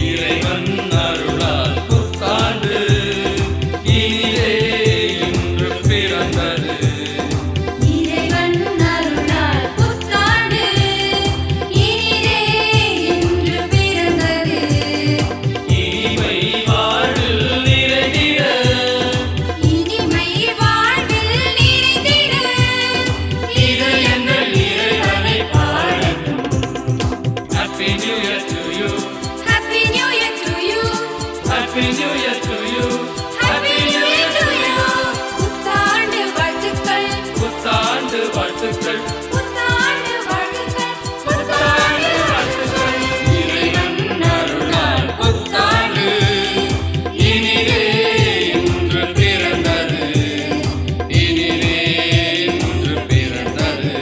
இறைவன் அருளால் புத்தாண்டு இனிதே இன்று பிறந்தது. இறைவன் அருளால் புத்தாண்டு இனிதே இன்று பிறந்தது. இனிமை வாழ்வில் நிறைந்திட இனிமை வாழ்வில் நிறைந்திட இதயங்கள் இறைவனை பாடட்டும். Happy New Year to you. Happy New Year to you. Happy New Year to you. Happy New Year to you. புத்தாண்டு வாழ்த்துக்கள். புத்தாண்டு வாழ்த்துக்கள். புத்தாண்டு வாழ்த்துக்கள். புத்தாண்டு வாழ்த்துக்கள். இறைவன் அருளால் புத்தாண்டு இனிதே இன்று பிறந்தது. இனிதே இன்று பிறந்தது.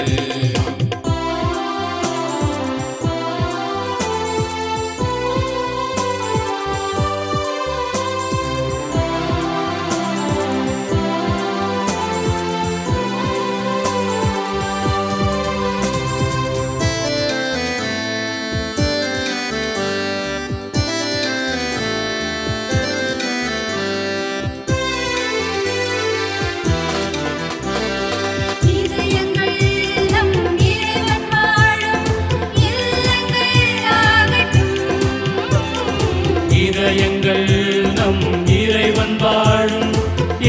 இதயங்கள் நம் இறைவன் வாழும் இல்லங்கள் ஆகட்டும். இதயங்கள் நம் இறைவன் வாழும்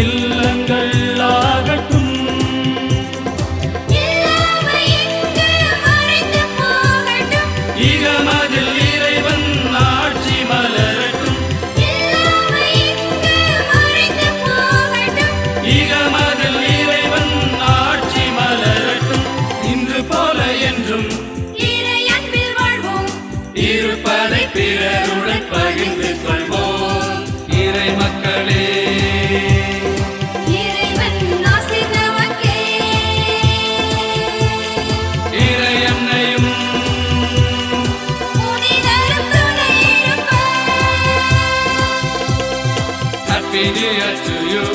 இல்லங்கள் ஆகட்டும். இல்லாமை இங்கு மறைந்து போகட்டும். இகமதில் இறைவன் ஆட்சி மலரட்டும். இல்லாமை இங்கு மறைந்து போகட்டும். இகமதில் இறைவன் ஆட்சி மலரட்டும். இன்று போல என்றும் இறை அன்பில் வாழ்வோம். இருப்பதை பிறருடன் பகிர்ந்து கொள்வோம். இறை மக்களே, இறைவன் ஆசி நமக்கே. இறை அன்னையும் புனிதரும் துணை இருப்பார். Happy New Year to you.